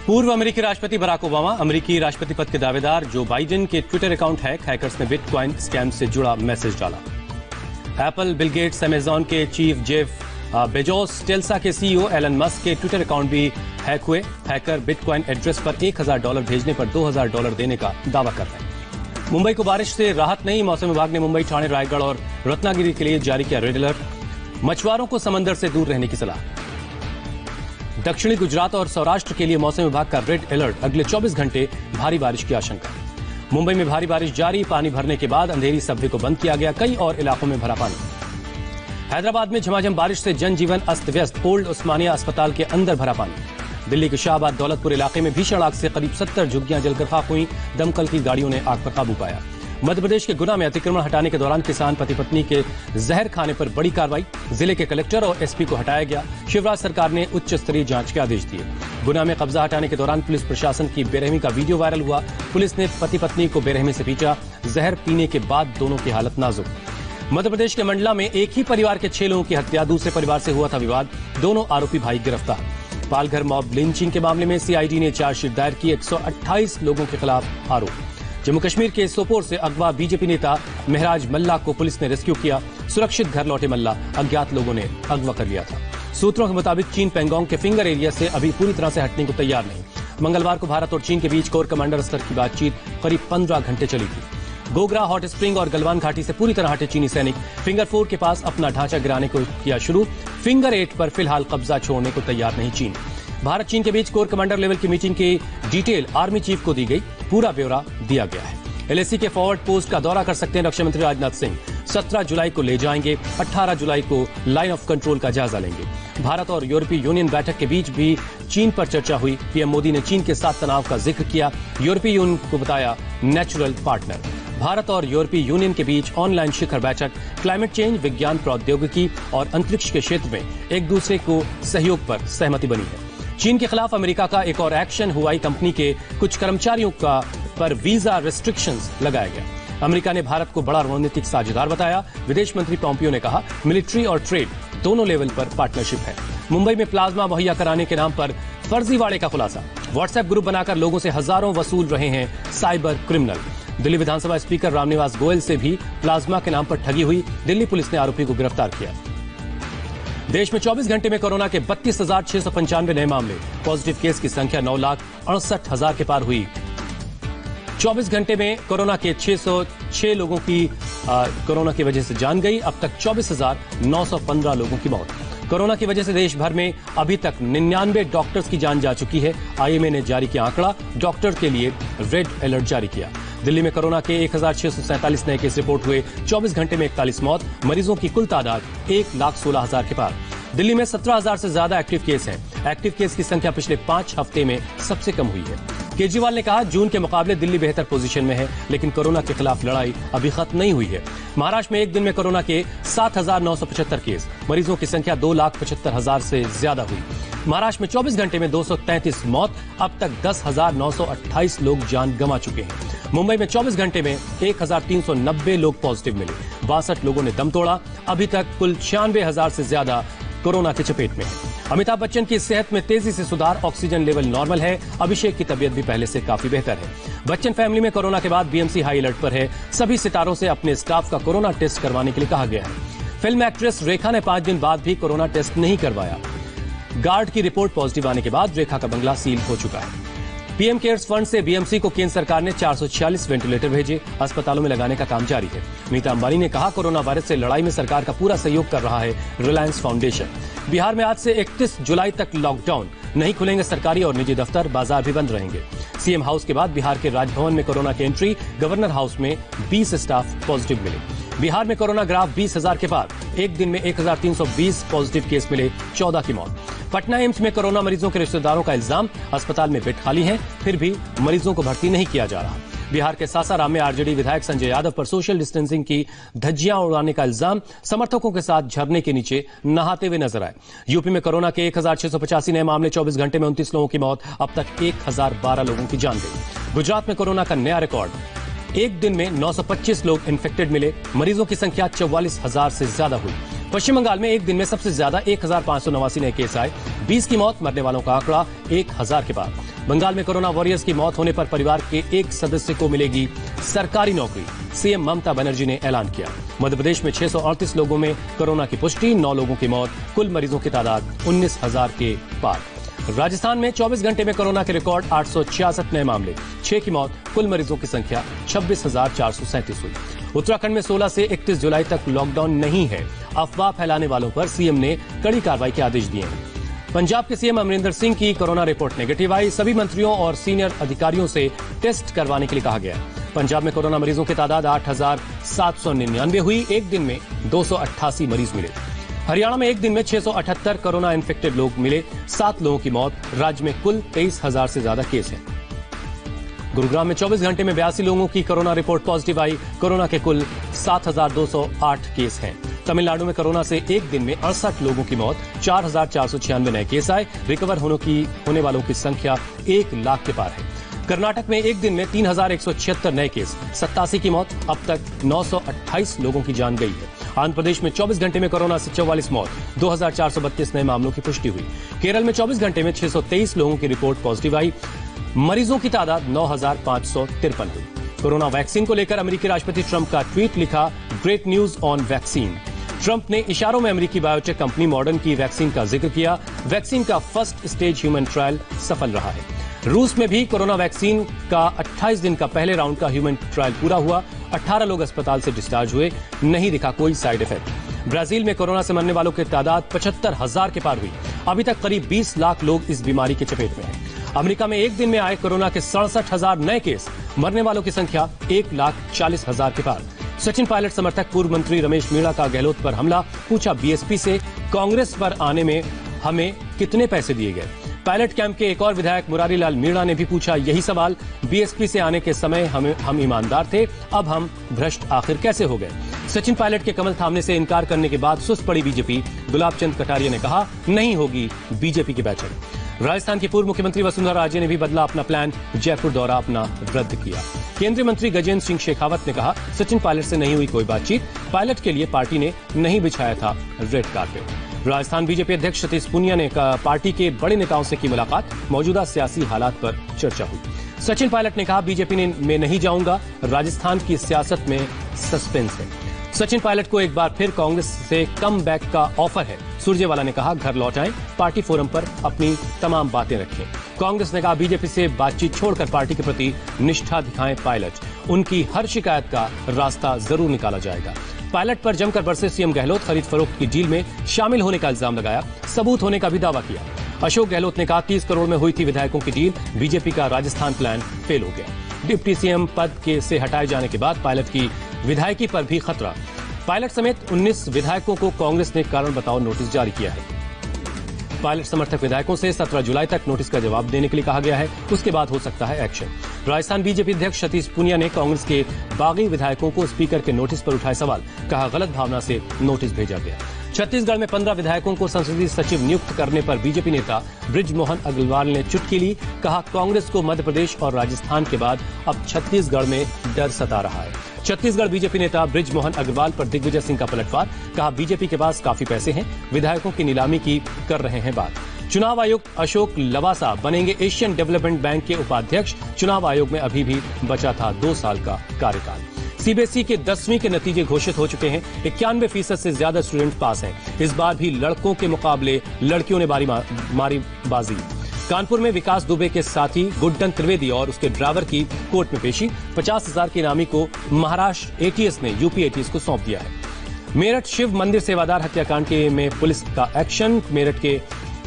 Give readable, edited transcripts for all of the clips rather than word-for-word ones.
पूर्व अमेरिकी राष्ट्रपति बराक ओबामा अमेरिकी राष्ट्रपति पद के दावेदार जो बाइडेन के ट्विटर अकाउंट हैकर्स ने बिटकॉइन स्कैम से जुड़ा मैसेज डाला। एप्पल, बिल गेट्स, अमेजॉन के चीफ जेफ बेजोस, टेल्सा के सीईओ एलन मस्क के ट्विटर अकाउंट भी हैक हुए। हैकर बिटकॉइन एड्रेस पर $1000 भेजने पर $2000 देने का दावा कर रहे हैं। मुंबई को बारिश से राहत नहीं। मौसम विभाग ने मुंबई, ठाणे, रायगढ़ और रत्नागिरी के लिए जारी किया रेड अलर्ट। मछुआरों को समंदर से दूर रहने की सलाह। दक्षिणी गुजरात और सौराष्ट्र के लिए मौसम विभाग का रेड अलर्ट। अगले 24 घंटे भारी बारिश की आशंका। मुंबई में भारी बारिश जारी। पानी भरने के बाद अंधेरी सबवे को बंद किया गया। कई और इलाकों में भरा पानी। हैदराबाद में झमाझम बारिश से जनजीवन अस्त व्यस्त। ओल्ड उस्मानिया अस्पताल के अंदर भरा पानी। दिल्ली के शाहबाद दौलतपुर इलाके में भीषण आग से करीब 70 झुग्गियां जलकर खाक हुई। दमकल की गाड़ियों ने आग पर काबू पाया। मध्य प्रदेश के गुना में अतिक्रमण हटाने के दौरान किसान पति पत्नी के जहर खाने पर बड़ी कार्रवाई। जिले के कलेक्टर और एसपी को हटाया गया। शिवराज सरकार ने उच्च स्तरीय जांच के आदेश दिए। गुना में कब्जा हटाने के दौरान पुलिस प्रशासन की बेरहमी का वीडियो वायरल हुआ। पुलिस ने पति पत्नी को बेरहमी से पीटा। जहर पीने के बाद दोनों की हालत नाजुक। मध्य प्रदेश के मंडला में एक ही परिवार के 6 लोगों की हत्या। दूसरे परिवार से हुआ था विवाद। दोनों आरोपी भाई गिरफ्तार। पालघर मॉब लिंचिंग के मामले में सीआईडी ने चार्जशीट दायर की। 128 लोगों के खिलाफ आरोप। जम्मू कश्मीर के सोपोर से अगवा बीजेपी नेता महराज मल्ला को पुलिस ने रेस्क्यू किया। सुरक्षित घर लौटे मल्ला अज्ञात लोगों ने अगवा कर लिया था। सूत्रों के मुताबिक चीन पेंगोंग के फिंगर एरिया से अभी पूरी तरह से हटने को तैयार नहीं। मंगलवार को भारत और चीन के बीच कोर कमांडर स्तर की बातचीत करीब 15 घंटे चली थी। गोगरा, हॉट स्प्रिंग और गलवान घाटी से पूरी तरह हटे चीनी सैनिक। फिंगर 4 के पास अपना ढांचा गिराने को किया शुरू। फिंगर 8 पर फिलहाल कब्जा छोड़ने को तैयार नहीं चीन। भारत चीन के बीच कोर कमांडर लेवल की मीटिंग की डिटेल आर्मी चीफ को दी गई। पूरा ब्यौरा दिया गया है। एलएसी के फॉरवर्ड पोस्ट का दौरा कर सकते हैं रक्षा मंत्री राजनाथ सिंह। 17 जुलाई को ले जाएंगे। 18 जुलाई को लाइन ऑफ कंट्रोल का जायजा लेंगे। भारत और यूरोपीय यूनियन बैठक के बीच भी चीन पर चर्चा हुई। पीएम मोदी ने चीन के साथ तनाव का जिक्र किया। यूरोपीय यूनियन को बताया नेचुरल पार्टनर। भारत और यूरोपीय यूनियन के बीच ऑनलाइन शिखर बैठक। क्लाइमेट चेंज, विज्ञान प्रौद्योगिकी और अंतरिक्ष के क्षेत्र में एक दूसरे को सहयोग पर सहमति बनी है। चीन के खिलाफ अमेरिका का एक और एक्शन। हुआई कंपनी के कुछ कर्मचारियों का पर वीजा रिस्ट्रिक्शंस लगाया गया। अमेरिका ने भारत को बड़ा रणनीतिक साझेदार बताया। विदेश मंत्री पोम्पियो ने कहा मिलिट्री और ट्रेड दोनों लेवल पर पार्टनरशिप है। मुंबई में प्लाज्मा मुहैया कराने के नाम पर फर्जीवाड़े का खुलासा। व्हाट्सएप ग्रुप बनाकर लोगों से हजारों वसूल रहे हैं साइबर क्रिमिनल। दिल्ली विधानसभा स्पीकर रामनिवास गोयल से भी प्लाज्मा के नाम पर ठगी हुई। दिल्ली पुलिस ने आरोपी को गिरफ्तार किया। देश में 24 घंटे में कोरोना के 32,695 नए मामले। पॉजिटिव केस की संख्या 9,68,000 के पार हुई। 24 घंटे में कोरोना के 606 लोगों की कोरोना की वजह से जान गई। अब तक 24,915 लोगों की मौत। कोरोना की वजह से देश भर में अभी तक 99 डॉक्टर्स की जान जा चुकी है। आईएमए ने जारी किया आंकड़ा। डॉक्टर के लिए रेड अलर्ट जारी किया। दिल्ली में कोरोना के 1647 नए केस रिपोर्ट हुए। 24 घंटे में 41 मौत। मरीजों की कुल तादाद 1,16,000 के पार। दिल्ली में 17,000 से ज्यादा एक्टिव केस हैं। एक्टिव केस की संख्या पिछले 5 हफ्ते में सबसे कम हुई है। केजरीवाल ने कहा जून के मुकाबले दिल्ली बेहतर पोजीशन में है, लेकिन कोरोना के खिलाफ लड़ाई अभी खत्म नहीं हुई है। महाराष्ट्र में एक दिन में कोरोना के 7,975 केस। मरीजों की संख्या 2,75,000 से ज्यादा हुई। महाराष्ट्र में 24 घंटे में 233 मौत। अब तक 10,928 लोग जान गंवा चुके हैं। मुंबई में 24 घंटे में 1,390 लोग पॉजिटिव मिले। 62 लोगों ने दम तोड़ा। अभी तक कुल 96,000 से ज्यादा कोरोना की चपेट में है। अमिताभ बच्चन की सेहत में तेजी से सुधार। ऑक्सीजन लेवल नॉर्मल है। अभिषेक की तबीयत भी पहले से काफी बेहतर है। बच्चन फैमिली में कोरोना के बाद बीएमसी हाई अलर्ट पर है। सभी सितारों से अपने स्टाफ का कोरोना टेस्ट करवाने के लिए कहा गया है। फिल्म एक्ट्रेस रेखा ने 5 दिन बाद भी कोरोना टेस्ट नहीं करवाया। गार्ड की रिपोर्ट पॉजिटिव आने के बाद रेखा का बंगला सील हो चुका है। पीएम केयर्स फंड से बीएमसी को केंद्र सरकार ने 446 वेंटिलेटर भेजे। अस्पतालों में लगाने का काम जारी है। नीता अंबानी ने कहा कोरोना वायरस से लड़ाई में सरकार का पूरा सहयोग कर रहा है रिलायंस फाउंडेशन। बिहार में आज से 31 जुलाई तक लॉकडाउन। नहीं खुलेंगे सरकारी और निजी दफ्तर। बाजार भी बंद रहेंगे। सीएम हाउस के बाद बिहार के राजभवन में कोरोना की एंट्री। गवर्नर हाउस में 20 स्टाफ पॉजिटिव मिले। बिहार में कोरोना ग्राफ 20,000 के पार। एक दिन में 1,320 पॉजिटिव केस मिले। 14 की मौत। पटना एम्स में कोरोना मरीजों के रिश्तेदारों का इल्जाम। अस्पताल में बेड खाली हैं, फिर भी मरीजों को भर्ती नहीं किया जा रहा। बिहार के सासाराम में आरजेडी विधायक संजय यादव पर सोशल डिस्टेंसिंग की धज्जियां उड़ाने का इल्जाम। समर्थकों के साथ झरने के नीचे नहाते हुए नजर आए। यूपी में कोरोना के 1,685 नए मामले। 24 घंटे में 29 लोगों की मौत। अब तक 1,012 लोगों की जान गई। गुजरात में कोरोना का नया रिकॉर्ड। एक दिन में 925 लोग इन्फेक्टेड मिले। मरीजों की संख्या 44,000 से ज्यादा हुई। पश्चिम बंगाल में एक दिन में सबसे ज्यादा 1,589 नए केस आए। 20 की मौत। मरने वालों का आंकड़ा 1,000 के पार। बंगाल में कोरोना वॉरियर्स की मौत होने पर परिवार के एक सदस्य को मिलेगी सरकारी नौकरी, सीएम ममता बनर्जी ने ऐलान किया। मध्य प्रदेश में 638 लोगों में कोरोना की पुष्टि, 9 लोगों की मौत, कुल मरीजों की तादाद 19,000 के पार। राजस्थान में 24 घंटे में कोरोना के रिकॉर्ड 866 नए मामले, 6 की मौत, कुल मरीजों की संख्या 26,437 हुई। उत्तराखंड में 16 से 31 जुलाई तक लॉकडाउन नहीं है, अफवाह फैलाने वालों पर सीएम ने कड़ी कार्रवाई के आदेश दिए हैं। पंजाब के सीएम अमरिंदर सिंह की कोरोना रिपोर्ट नेगेटिव आई, सभी मंत्रियों और सीनियर अधिकारियों से टेस्ट करवाने के लिए कहा गया है। पंजाब में कोरोना मरीजों की तादाद 8,799 हुई, एक दिन में 288 मरीज मिले। हरियाणा में एक दिन में 678 कोरोना इन्फेक्टेड लोग मिले, 7 लोगों की मौत। राज्य में कुल 23,000 से ज्यादा केस हैं। गुरुग्राम में 24 घंटे में 82 लोगों की कोरोना रिपोर्ट पॉजिटिव आई, कोरोना के कुल 7,208 केस हैं। तमिलनाडु में कोरोना से एक दिन में 68 लोगों की मौत, 4,496 नए केस आए, रिकवर होने वालों की संख्या 1 लाख के पार है। कर्नाटक में एक दिन में 3,176 नए केस, 87 की मौत, अब तक 928 लोगों की जान गई है। आंध्र प्रदेश में 24 घंटे में कोरोना से 44 मौत, 2,432 नए मामलों की पुष्टि हुई। केरल में 24 घंटे में 623 लोगों की रिपोर्ट पॉजिटिव आई, मरीजों की तादाद 9,553 हुई। कोरोना वैक्सीन को लेकर अमेरिकी राष्ट्रपति ट्रंप का ट्वीट लिखा, great news on vaccine. Trump ने इशारों में अमेरिकी बायोटेक कंपनी मॉडर्न की वैक्सीन का जिक्र किया। वैक्सीन का फर्स्ट स्टेज ह्यूमन ट्रायल सफल रहा है। रूस में भी कोरोना वैक्सीन का 28 दिन का पहले राउंड का ह्यूमन ट्रायल पूरा हुआ, 18 लोग अस्पताल से डिस्चार्ज हुए, नहीं दिखा कोई साइड इफेक्ट। ब्राजील में कोरोना से मरने वालों की तादाद 75,000 के पार हुई, अभी तक करीब 20 लाख लोग इस बीमारी की चपेट में हैं। अमेरिका में एक दिन में आए कोरोना के 67,000 नए केस, मरने वालों की संख्या 1,40,000 के पार। सचिन पायलट समर्थक पूर्व मंत्री रमेश मीणा का गहलोत पर हमला, पूछा बीएसपी से कांग्रेस पर आने में हमें कितने पैसे दिए गए। पायलट कैंप के एक और विधायक मुरारी लाल मीणा ने भी पूछा यही सवाल, बीएसपी से आने के समय हम ईमानदार थे, अब हम भ्रष्ट आखिर कैसे हो गए। सचिन पायलट के कमल थामने से इनकार करने के बाद सुस्त पड़ी बीजेपी। गुलाब चंद कटारिया ने कहा नहीं होगी बीजेपी की बैठक। राजस्थान की पूर्व मुख्यमंत्री वसुंधरा राजे ने भी बदला अपना प्लान, जयपुर दौरा अपना रद्द किया। केंद्रीय मंत्री गजेंद्र सिंह शेखावत ने कहा सचिन पायलट से नहीं हुई कोई बातचीत, पायलट के लिए पार्टी ने नहीं बिछाया था रेड कार्पेट। राजस्थान बीजेपी अध्यक्ष सतीश पूनिया ने पार्टी के बड़े नेताओं से की मुलाकात, मौजूदा सियासी हालात पर चर्चा हुई। सचिन पायलट ने कहा बीजेपी में नहीं जाऊंगा, राजस्थान की सियासत में सस्पेंस है। सचिन पायलट को एक बार फिर कांग्रेस से कम बैक का ऑफर है। सुरजेवाला ने कहा घर लौट आएं, पार्टी फोरम पर अपनी तमाम बातें रखें। कांग्रेस ने कहा बीजेपी से बातचीत छोड़कर पार्टी के प्रति निष्ठा दिखाएं पायलट, उनकी हर शिकायत का रास्ता जरूर निकाला जाएगा। पायलट पर जमकर बरसे सीएम गहलोत, खरीद फरोख्त की डील में शामिल होने का इल्जाम लगाया, सबूत होने का भी दावा किया। अशोक गहलोत ने कहा 30 करोड़ में हुई थी विधायकों की डील, बीजेपी का राजस्थान प्लान फेल हो गया। डिप्टी सीएम पद से हटाए जाने के बाद पायलट की विधायकी पर भी खतरा। पायलट समेत 19 विधायकों को कांग्रेस ने कारण बताओ नोटिस जारी किया है। पायलट समर्थक विधायकों से 17 जुलाई तक नोटिस का जवाब देने के लिए कहा गया है, उसके बाद हो सकता है एक्शन। राजस्थान बीजेपी अध्यक्ष सतीश पूनिया ने कांग्रेस के बागी विधायकों को स्पीकर के नोटिस पर उठाए सवाल, कहा गलत भावना से नोटिस भेजा गया। छत्तीसगढ़ में 15 विधायकों को संसदीय सचिव नियुक्त करने पर बीजेपी नेता बृजमोहन अग्रवाल ने चुटकी ली, कहा कांग्रेस को मध्य प्रदेश और राजस्थान के बाद अब छत्तीसगढ़ में डर सता रहा है। छत्तीसगढ़ बीजेपी नेता बृजमोहन अग्रवाल पर दिग्विजय सिंह का पलटवार, कहा बीजेपी के पास काफी पैसे हैं, विधायकों की नीलामी की कर रहे हैं बात। चुनाव आयुक्त अशोक लवासा बनेंगे एशियन डेवलपमेंट बैंक के उपाध्यक्ष, चुनाव आयोग में अभी भी बचा था 2 साल का कार्यकाल। सीबीएसई के 10वीं के नतीजे घोषित हो चुके हैं, 91% से ज्यादा स्टूडेंट पास हैं। इस बार भी लड़कों के मुकाबले लड़कियों ने मारी बाजी। कानपुर में विकास दुबे के साथी गुड्डन त्रिवेदी और उसके ड्राइवर की कोर्ट में पेशी, 50,000 की इनामी को महाराष्ट्र एटीएस ने यूपी एटीएस को सौंप दिया है। मेरठ शिव मंदिर सेवादार हत्याकांड में पुलिस का एक्शन, मेरठ के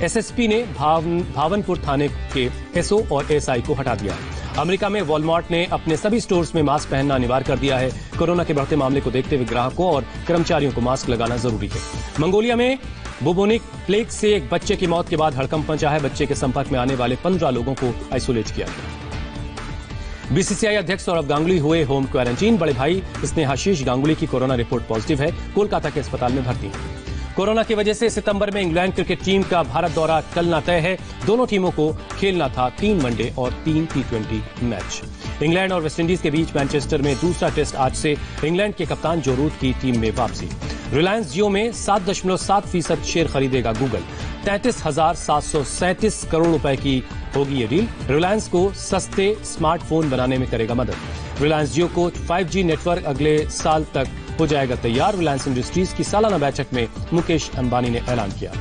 एसएसपी ने भावनपुर थाने के एसओ और एसआई को हटा दिया है। अमेरिका में वॉलमार्ट ने अपने सभी स्टोर्स में मास्क पहनना अनिवार्य कर दिया है। कोरोना के बढ़ते मामले को देखते हुए ग्राहकों और कर्मचारियों को मास्क लगाना जरूरी है। मंगोलिया में बुबोनिक प्लेग से एक बच्चे की मौत के बाद हड़कंप मचा है। बच्चे के संपर्क में आने वाले 15 लोगों को आइसोलेट किया गया। बीसीसीआई अध्यक्ष सौरव गांगुली हुए होम क्वारंटीन। बड़े भाई स्नेहाशीष गांगुली की कोरोना रिपोर्ट पॉजिटिव है, कोलकाता के अस्पताल में भर्ती है। कोरोना की वजह से सितंबर में इंग्लैंड क्रिकेट टीम का भारत दौरा टलना तय है। दोनों टीमों को खेलना था 3 वनडे और 3 T20 मैच। इंग्लैंड और वेस्टइंडीज के बीच मैनचेस्टर में दूसरा टेस्ट आज से। इंग्लैंड के कप्तान जो रूट की टीम में वापसी। रिलायंस जियो में 7.7% शेयर खरीदेगा गूगल। 33,737 करोड़ रुपए की होगी ये डील। रिलायंस को सस्ते स्मार्टफोन बनाने में करेगा मदद। रिलायंस जियो को 5G नेटवर्क अगले साल तक हो जाएगा तैयार। रिलायंस इंडस्ट्रीज की सालाना बैठक में मुकेश अंबानी ने ऐलान किया।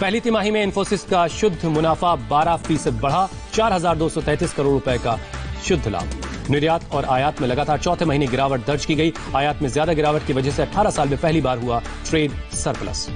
पहली तिमाही में इन्फोसिस का शुद्ध मुनाफा 12% बढ़ा, 4,233 करोड़ रुपए का शुद्ध लाभ। निर्यात और आयात में लगातार चौथे महीने गिरावट दर्ज की गई। आयात में ज्यादा गिरावट की वजह से 18 साल में पहली बार हुआ ट्रेड सरप्लस।